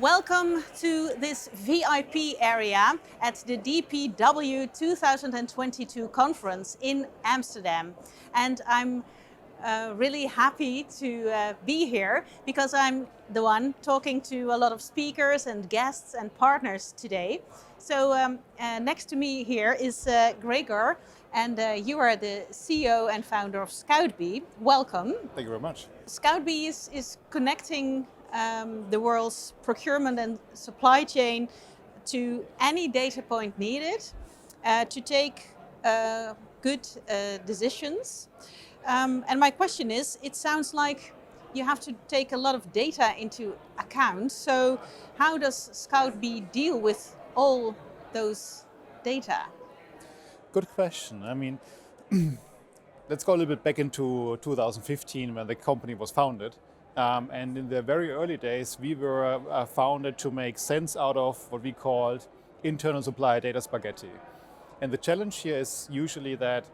Welcome to this VIP area at the DPW 2022 conference in Amsterdam. And I'm really happy to be here because I'm the one talking to a lot of speakers and guests and partners today. So next to me here is Gregor, and you are the CEO and founder of ScoutB. Welcome. Thank you very much. ScoutB is connecting the world's procurement and supply chain to any data point needed to take good decisions. And my question is, it sounds like you have to take a lot of data into account. So how does ScoutB deal with all those data? Good question. I mean, let's go a little bit back into 2015 when the company was founded. And in the very early days, we were founded to make sense out of what we called internal supplier data spaghetti. And the challenge here is usually that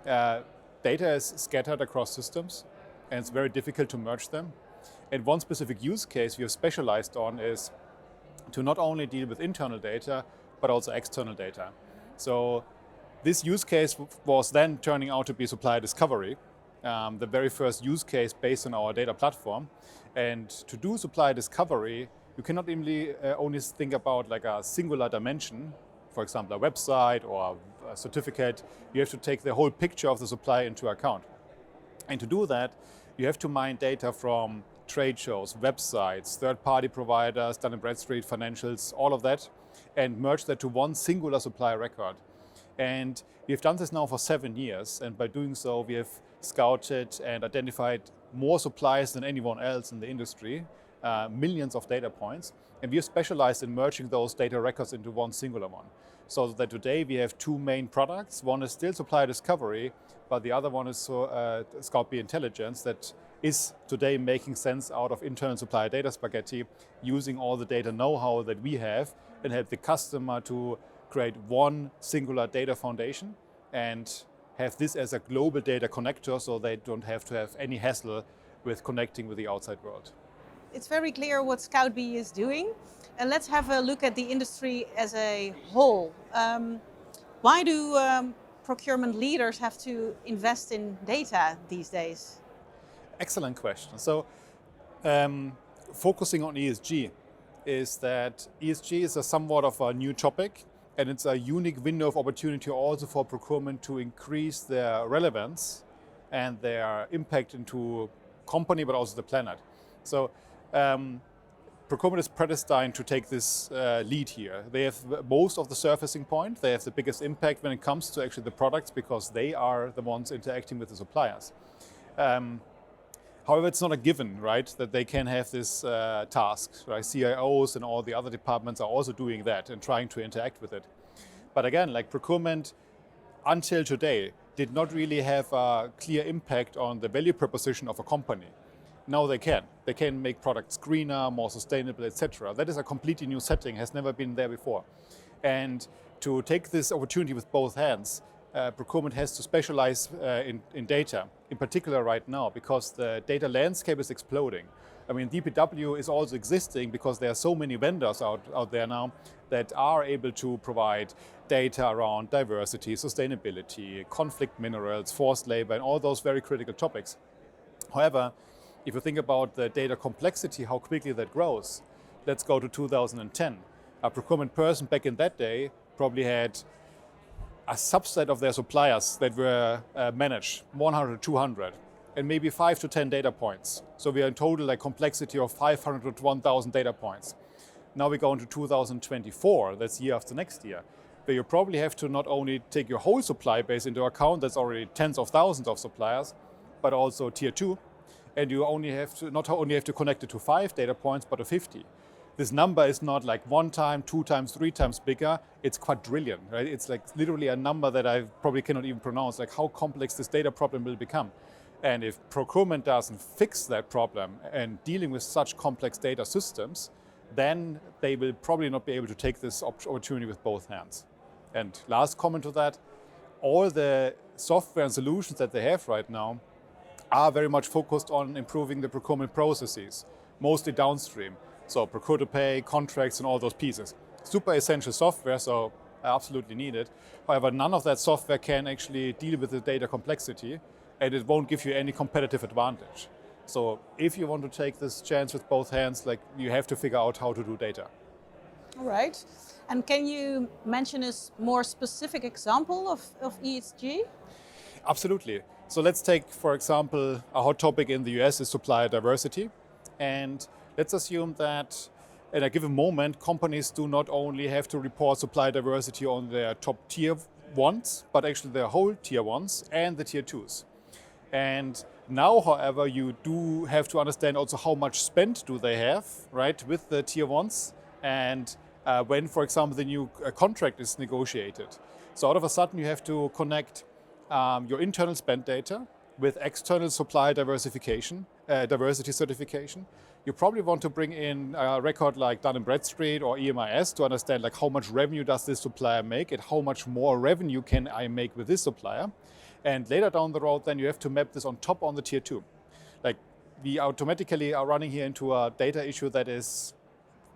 data is scattered across systems, and it's very difficult to merge them. And one specific use case we have specialized on is to not only deal with internal data, but also external data. So this use case was then turning out to be supplier discovery. The very first use case based on our data platform. And to do supply discovery, you cannot only think about like a singular dimension, for example, a website or a certificate. You have to take the whole picture of the supplier into account. And to do that, you have to mine data from trade shows, websites, third-party providers, Dun & Bradstreet, financials, all of that, and merge that to one singular supplier record. And we've done this now for 7 years, and by doing so, we have scouted and identified more suppliers than anyone else in the industry, millions of data points, and we have specialized in merging those data records into one singular one. So that today we have two main products. One is still supplier discovery, but the other one is ScoutB Intelligence that is today making sense out of internal supplier data spaghetti, using all the data know-how that we have and help the customer to create one singular data foundation and have this as a global data connector so they don't have to have any hassle with connecting with the outside world. It's very clear what ScoutB is doing. And let's have a look at the industry as a whole. Why do procurement leaders have to invest in data these days? Excellent question. So focusing on ESG is that ESG is a somewhat of a new topic. And it's a unique window of opportunity also for procurement to increase their relevance and their impact into company, but also the planet. So procurement is predestined to take this lead here. They have most of the surfacing point. They have the biggest impact when it comes to actually the products because they are the ones interacting with the suppliers. However, it's not a given, right, that they can have this task. Right? CIOs and all the other departments are also doing that and trying to interact with it. But again, like procurement, until today, did not really have a clear impact on the value proposition of a company. Now they can. They can make products greener, more sustainable, etc. That is a completely new setting, has never been there before. And to take this opportunity with both hands, procurement has to specialize in data, in particular right now, because the data landscape is exploding. I mean, DPW is also existing because there are so many vendors out there now that are able to provide data around diversity, sustainability, conflict minerals, forced labor, and all those very critical topics. However, if you think about the data complexity, how quickly that grows, let's go to 2010. A procurement person back in that day probably had a subset of their suppliers that were managed, 100 to 200, and maybe 5 to 10 data points. So we are in total like complexity of 500 to 1,000 data points. Now we go into 2024, that's year after next year, where you probably have to not only take your whole supply base into account, that's already tens of thousands of suppliers, but also tier 2, and you not only have to connect it to 5 data points, but to 50. This number is not like 1 time, 2 times, 3 times bigger, it's quadrillion, right? It's like literally a number that I probably cannot even pronounce, like how complex this data problem will become. And if procurement doesn't fix that problem and dealing with such complex data systems, then they will probably not be able to take this opportunity with both hands. And last comment to that, all the software and solutions that they have right now are very much focused on improving the procurement processes, mostly downstream. So procure to pay, contracts, and all those pieces. Super essential software, so I absolutely need it. However, none of that software can actually deal with the data complexity, and it won't give you any competitive advantage. So if you want to take this chance with both hands, like, you have to figure out how to do data. All right. And can you mention a more specific example of ESG? Absolutely. So let's take, for example, a hot topic in the US is supplier diversity. And let's assume that at a given moment, companies do not only have to report supplier diversity on their top tier ones, but actually their whole tier ones and the tier twos. And now, however, you do have to understand also how much spend do they have, right, with the tier ones, and when, for example, the new contract is negotiated. So out of a sudden, you have to connect your internal spend data with external supplier diversity certification. You probably want to bring in a record like Dun & Bradstreet or EMIS to understand like how much revenue does this supplier make and how much more revenue can I make with this supplier. And later down the road, then you have to map this on top on the tier two. Like, we automatically are running here into a data issue that is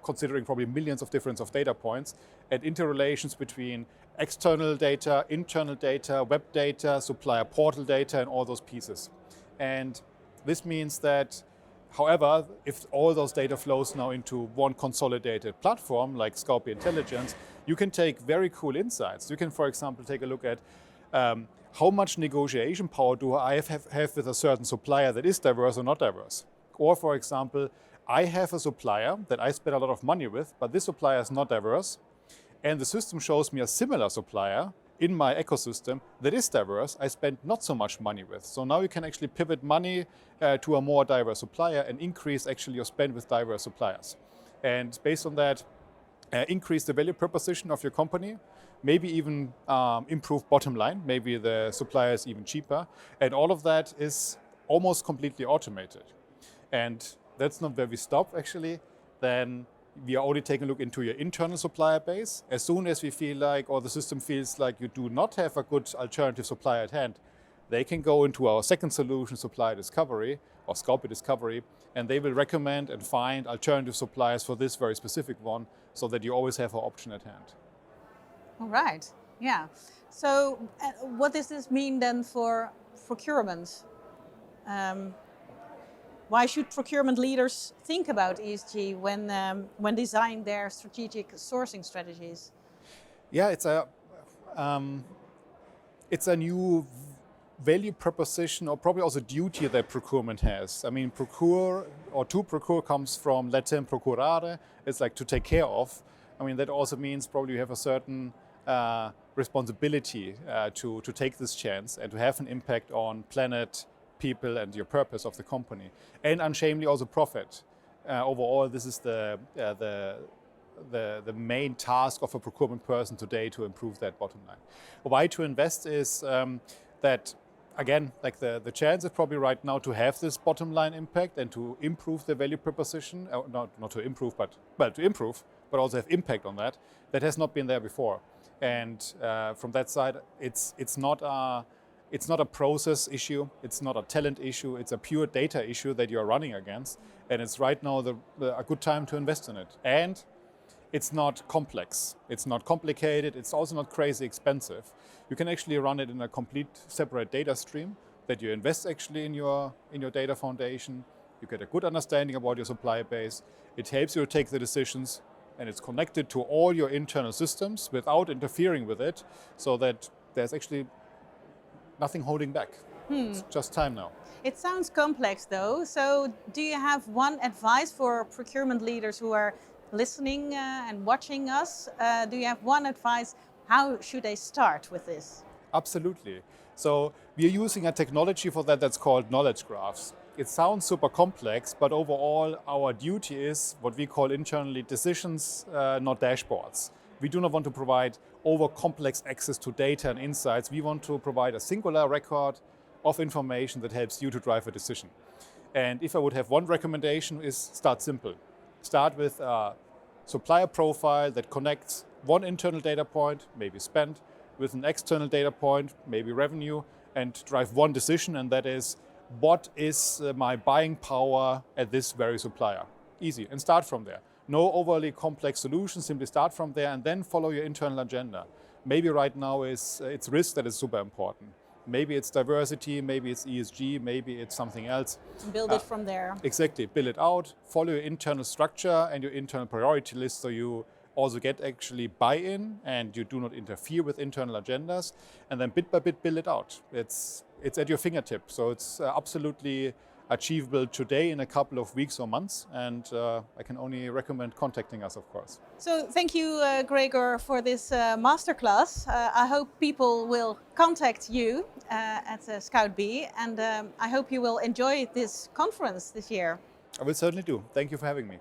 considering probably millions of difference of data points and interrelations between external data, internal data, web data, supplier portal data, and all those pieces. And this means that, however, if all those data flows now into one consolidated platform like ScoutB Intelligence, you can take very cool insights. You can, for example, take a look at how much negotiation power do I have with a certain supplier that is diverse or not diverse. Or, for example, I have a supplier that I spend a lot of money with, but this supplier is not diverse, and the system shows me a similar supplier in my ecosystem that is diverse, I spend not so much money with. So now you can actually pivot money to a more diverse supplier and increase actually your spend with diverse suppliers. And based on that, increase the value proposition of your company, maybe even improve bottom line, maybe the supplier is even cheaper. And all of that is almost completely automated. And that's not where we stop actually. Then we are only taking a look into your internal supplier base. As soon as we feel like, or the system feels like you do not have a good alternative supplier at hand, they can go into our second solution, Supplier Discovery or ScoutB Discovery, and they will recommend and find alternative suppliers for this very specific one so that you always have an option at hand. All right, yeah. So what does this mean then for procurement? Why should procurement leaders think about ESG when designing their strategic sourcing strategies? Yeah, it's a new value proposition, or probably also duty that procurement has. I mean, procure comes from Latin procurare. It's like to take care of. I mean, that also means probably you have a certain responsibility to take this chance and to have an impact on planet, people, and your purpose of the company, and unshamedly also profit. Overall, this is the main task of a procurement person today, to improve that bottom line. Why to invest is that, again, like the chance is probably right now to have this bottom line impact and to improve the value proposition, not to improve, but to improve, but also have impact on that. That has not been there before. And from that side, it's not a process issue, it's not a talent issue, it's a pure data issue that you're running against. And it's right now a good time to invest in it. And it's not complex, it's not complicated, it's also not crazy expensive. You can actually run it in a complete separate data stream that you invest actually in your data foundation. You get a good understanding about your supply base. It helps you to take the decisions, and it's connected to all your internal systems without interfering with it, so that there's actually nothing holding back. It's just time now. It sounds complex though. So do you have one advice for procurement leaders who are listening and watching us? Do you have one advice? How should they start with this? Absolutely. So we're using a technology for that that's called knowledge graphs. It sounds super complex, but overall our duty is what we call internally decisions, not dashboards. We do not want to provide over complex access to data and insights. We want to provide a singular record of information that helps you to drive a decision. And if I would have one recommendation, is start simple. Start with a supplier profile that connects one internal data point, maybe spend, with an external data point, maybe revenue, and drive one decision, and that is, what is my buying power at this very supplier? Easy, and start from there. No overly complex solutions, simply start from there and then follow your internal agenda. Maybe right now it's risk that is super important. Maybe it's diversity, maybe it's ESG, maybe it's something else. Build it from there. Exactly, build it out, follow your internal structure and your internal priority list so you also get actually buy-in and you do not interfere with internal agendas, and then bit by bit build it out. It's at your fingertip, so it's absolutely achievable today in a couple of weeks or months, and I can only recommend contacting us, of course. So thank you, Gregor, for this masterclass. I hope people will contact you at ScoutB, and I hope you will enjoy this conference this year. I will certainly do. Thank you for having me.